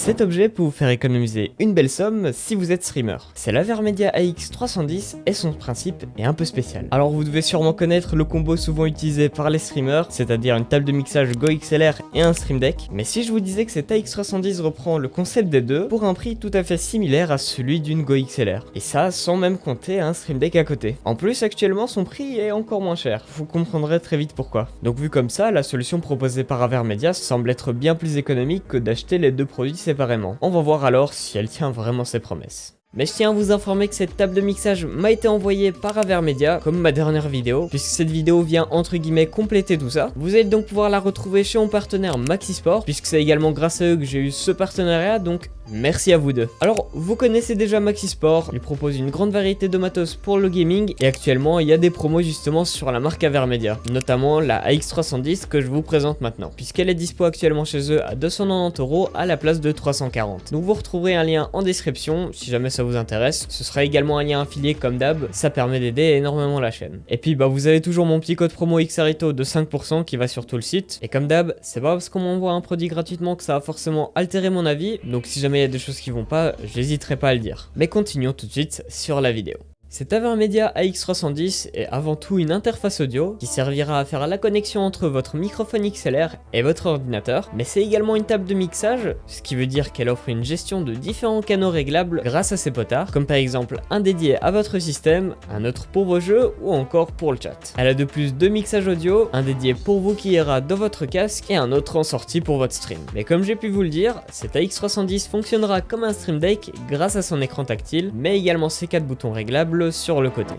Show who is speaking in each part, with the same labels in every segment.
Speaker 1: Cet objet peut vous faire économiser une belle somme si vous êtes streamer. C'est l'Avermedia AX310 et son principe est un peu spécial. Alors vous devez sûrement connaître le combo souvent utilisé par les streamers, c'est-à-dire une table de mixage Go XLR et un Stream Deck. Mais si je vous disais que cet AX310 reprend le concept des deux pour un prix tout à fait similaire à celui d'une Go XLR. Et ça sans même compter un Stream Deck à côté. En plus actuellement son prix est encore moins cher, vous comprendrez très vite pourquoi. Donc vu comme ça, la solution proposée par Avermedia semble être bien plus économique que d'acheter les deux produits séparément. On va voir alors si elle tient vraiment ses promesses. Mais je tiens à vous informer que cette table de mixage m'a été envoyée par Avermedia, comme ma dernière vidéo, puisque cette vidéo vient entre guillemets compléter tout ça. Vous allez donc pouvoir la retrouver chez mon partenaire Maxisport, puisque c'est également grâce à eux que j'ai eu ce partenariat, donc merci à vous deux. Alors, vous connaissez déjà Maxisport, il propose une grande variété de matos pour le gaming, et actuellement il y a des promos justement sur la marque Avermedia, notamment la AX310 que je vous présente maintenant, puisqu'elle est dispo actuellement chez eux à 290 € à la place de 340. Donc vous retrouverez un lien en description, si jamais ça vous intéresse. Ce sera également un lien affilié comme d'hab, ça permet d'aider énormément la chaîne. Et puis vous avez toujours mon petit code promo XARITO de 5% qui va sur tout le site. Et comme d'hab, c'est pas parce qu'on m'envoie un produit gratuitement que ça va forcément altérer mon avis, donc si jamais il y a des choses qui vont pas, j'hésiterai pas à le dire. Mais continuons tout de suite sur la vidéo. Cet Avermedia AX310 est avant tout une interface audio qui servira à faire la connexion entre votre microphone XLR et votre ordinateur, mais c'est également une table de mixage, ce qui veut dire qu'elle offre une gestion de différents canaux réglables grâce à ses potards, comme par exemple un dédié à votre système, un autre pour vos jeux ou encore pour le chat. Elle a de plus deux mixages audio, un dédié pour vous qui ira dans votre casque et un autre en sortie pour votre stream. Mais comme j'ai pu vous le dire, cet AX310 fonctionnera comme un Stream Deck grâce à son écran tactile, mais également ses 4 boutons réglables sur le côté.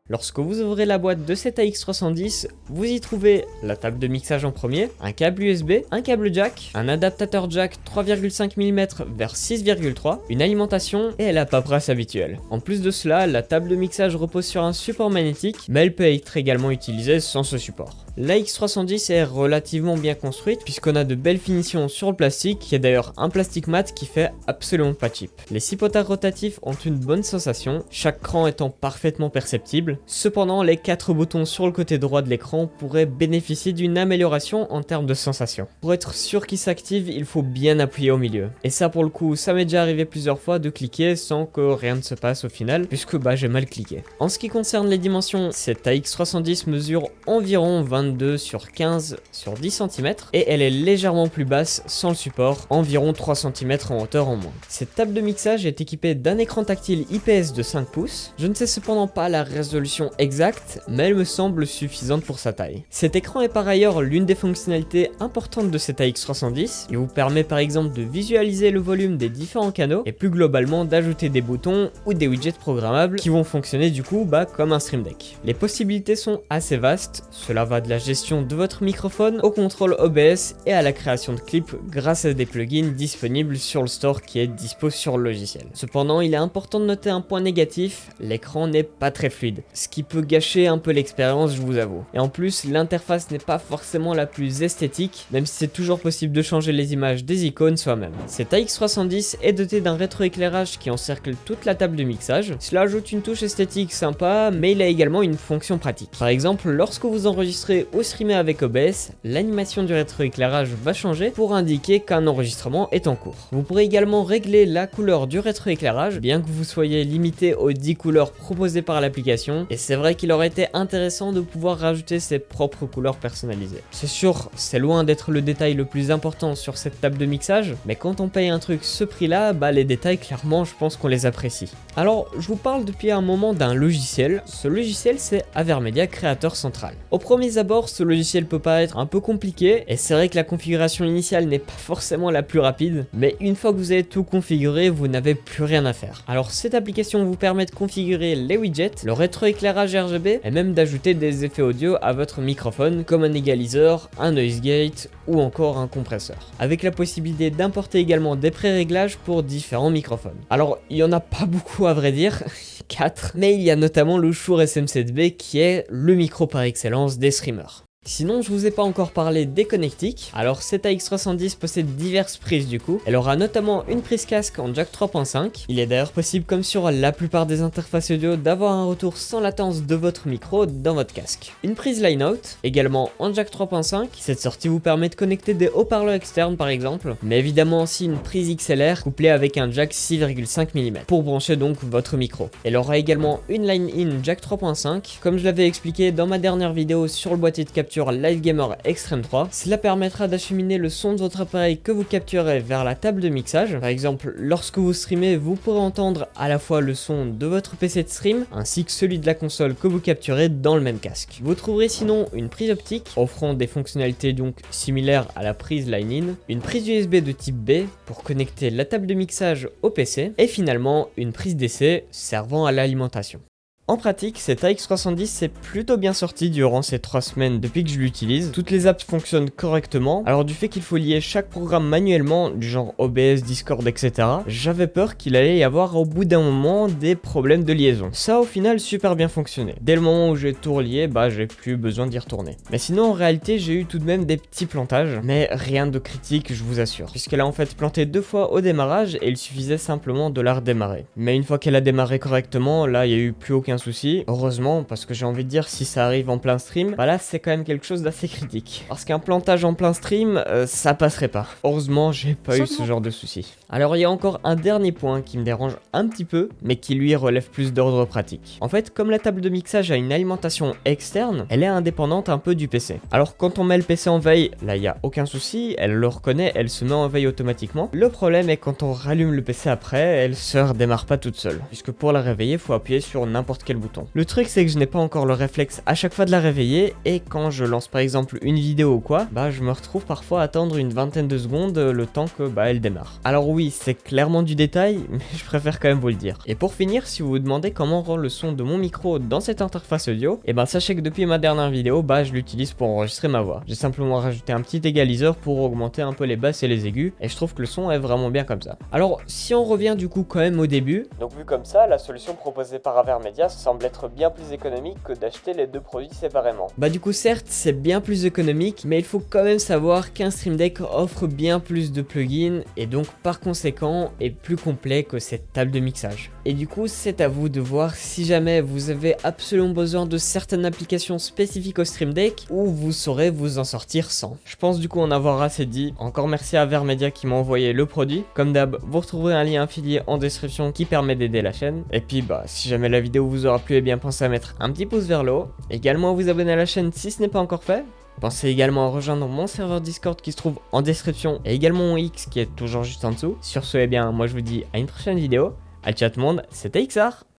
Speaker 1: Lorsque vous ouvrez la boîte de cet AX310, vous y trouvez la table de mixage en premier, un câble USB, un câble jack, un adaptateur jack 3,5 mm vers 6,3, une alimentation et la paperasse habituelle. En plus de cela, la table de mixage repose sur un support magnétique, mais elle peut être également utilisée sans ce support. L'AX310 est relativement bien construite puisqu'on a de belles finitions sur le plastique, qui est d'ailleurs un plastique mat qui fait absolument pas cheap. Les 6 potards rotatifs ont une bonne sensation, chaque cran étant parfaitement perceptible. Cependant, les 4 boutons sur le côté droit de l'écran pourraient bénéficier d'une amélioration en termes de sensation. Pour être sûr qu'ils s'activent, il faut bien appuyer au milieu. Et ça pour le coup, ça m'est déjà arrivé plusieurs fois de cliquer sans que rien ne se passe au final, puisque j'ai mal cliqué. En ce qui concerne les dimensions, cette AX310 mesure environ 22 sur 15 sur 10 cm et elle est légèrement plus basse sans le support, environ 3 cm en hauteur en moins. Cette table de mixage est équipée d'un écran tactile IPS de 5 pouces. Je ne sais cependant pas la résolution exacte, mais elle me semble suffisante pour sa taille. Cet écran est par ailleurs l'une des fonctionnalités importantes de cet AX310. Il vous permet par exemple de visualiser le volume des différents canaux et plus globalement d'ajouter des boutons ou des widgets programmables qui vont fonctionner du coup comme un Stream Deck. Les possibilités sont assez vastes, cela va de la gestion de votre microphone au contrôle OBS et à la création de clips grâce à des plugins disponibles sur le store qui est dispo sur le logiciel. Cependant, il est important de noter un point négatif, l'écran n'est pas très fluide, ce qui peut gâcher un peu l'expérience, je vous avoue. Et en plus, l'interface n'est pas forcément la plus esthétique, même si c'est toujours possible de changer les images des icônes soi-même. Cet AX310 est doté d'un rétroéclairage qui encercle toute la table de mixage. Cela ajoute une touche esthétique sympa, mais il a également une fonction pratique. Par exemple, lorsque vous enregistrez ou streamez avec OBS, l'animation du rétroéclairage va changer pour indiquer qu'un enregistrement est en cours. Vous pourrez également régler la couleur du rétroéclairage, bien que vous soyez limité aux 10 couleurs proposées par l'application. Et c'est vrai qu'il aurait été intéressant de pouvoir rajouter ses propres couleurs personnalisées. C'est sûr, c'est loin d'être le détail le plus important sur cette table de mixage, mais quand on paye un truc ce prix-là, les détails clairement je pense qu'on les apprécie. Alors, je vous parle depuis un moment d'un logiciel. Ce logiciel c'est Avermedia Creator Central. Au premier abord, ce logiciel peut paraître un peu compliqué, et c'est vrai que la configuration initiale n'est pas forcément la plus rapide, mais une fois que vous avez tout configuré, vous n'avez plus rien à faire. Alors cette application vous permet de configurer les widgets, le rétroéclairage RGB et même d'ajouter des effets audio à votre microphone comme un égaliseur, un noise gate ou encore un compresseur. Avec la possibilité d'importer également des pré-réglages pour différents microphones. Alors il n'y en a pas beaucoup à vrai dire, 4, mais il y a notamment le Shure SM7B qui est le micro par excellence des streamers. Sinon, je vous ai pas encore parlé des connectiques. Alors cette AX310 possède diverses prises du coup. Elle aura notamment une prise casque en jack 3.5. Il est d'ailleurs possible, comme sur la plupart des interfaces audio, d'avoir un retour sans latence de votre micro dans votre casque. Une prise line-out, également en jack 3.5. Cette sortie vous permet de connecter des haut-parleurs externes par exemple, mais évidemment aussi une prise XLR couplée avec un jack 6,5 mm pour brancher donc votre micro. Elle aura également une line-in jack 3.5, comme je l'avais expliqué dans ma dernière vidéo sur le boîtier de capture Live Gamer Extreme 3. Cela permettra d'acheminer le son de votre appareil que vous capturez vers la table de mixage. Par exemple, lorsque vous streamez, vous pourrez entendre à la fois le son de votre PC de stream ainsi que celui de la console que vous capturez dans le même casque. Vous trouverez sinon une prise optique offrant des fonctionnalités donc similaires à la prise line-in, une prise USB de type B pour connecter la table de mixage au PC et finalement une prise DC servant à l'alimentation. En pratique, cette AX310 s'est plutôt bien sorti durant ces 3 semaines depuis que je l'utilise. Toutes les apps fonctionnent correctement. Alors du fait qu'il faut lier chaque programme manuellement, du genre OBS, Discord, etc., j'avais peur qu'il allait y avoir au bout d'un moment des problèmes de liaison. Ça au final super bien fonctionné. Dès le moment où j'ai tout relié, j'ai plus besoin d'y retourner. Mais sinon en réalité j'ai eu tout de même des petits plantages, mais rien de critique je vous assure. Puisqu'elle a en fait planté 2 fois au démarrage et il suffisait simplement de la redémarrer. Mais une fois qu'elle a démarré correctement, là il n'y a eu plus aucun souci, heureusement, parce que j'ai envie de dire si ça arrive en plein stream, là c'est quand même quelque chose d'assez critique. Parce qu'un plantage en plein stream, ça passerait pas. Heureusement, j'ai pas eu ce genre de souci. Alors il y a encore un dernier point qui me dérange un petit peu, mais qui lui relève plus d'ordre pratique. En fait, comme la table de mixage a une alimentation externe, elle est indépendante un peu du PC. Alors quand on met le PC en veille, là il y a aucun souci, elle le reconnaît, elle se met en veille automatiquement. Le problème est quand on rallume le PC après, elle se redémarre pas toute seule. Puisque pour la réveiller, il faut appuyer sur n'importe quel bouton. Le truc c'est que je n'ai pas encore le réflexe à chaque fois de la réveiller et quand je lance par exemple une vidéo ou quoi, je me retrouve parfois à attendre une vingtaine de secondes le temps que elle démarre. Alors oui, c'est clairement du détail, mais je préfère quand même vous le dire. Et pour finir, si vous vous demandez comment rend le son de mon micro dans cette interface audio, sachez que depuis ma dernière vidéo, je l'utilise pour enregistrer ma voix. J'ai simplement rajouté un petit égaliseur pour augmenter un peu les basses et les aigus et je trouve que le son est vraiment bien comme ça. Alors si on revient du coup quand même au début, donc vu comme ça, la solution proposée par Avermedia semble être bien plus économique que d'acheter les deux produits séparément. Du coup certes c'est bien plus économique, mais il faut quand même savoir qu'un Stream Deck offre bien plus de plugins et donc par conséquent est plus complet que cette table de mixage. Et du coup c'est à vous de voir si jamais vous avez absolument besoin de certaines applications spécifiques au Stream Deck ou vous saurez vous en sortir sans. Je pense du coup en avoir assez dit. Encore merci à Avermedia qui m'a envoyé le produit. Comme d'hab, vous retrouverez un lien affilié en description qui permet d'aider la chaîne. Et puis si jamais la vidéo vous aura plu, pensez à mettre un petit pouce vers le haut. Également à vous abonner à la chaîne si ce n'est pas encore fait. Pensez également à rejoindre mon serveur Discord qui se trouve en description et également mon X qui est toujours juste en dessous. Sur ce, moi je vous dis à une prochaine vidéo. Ciao tout le monde, c'était XR.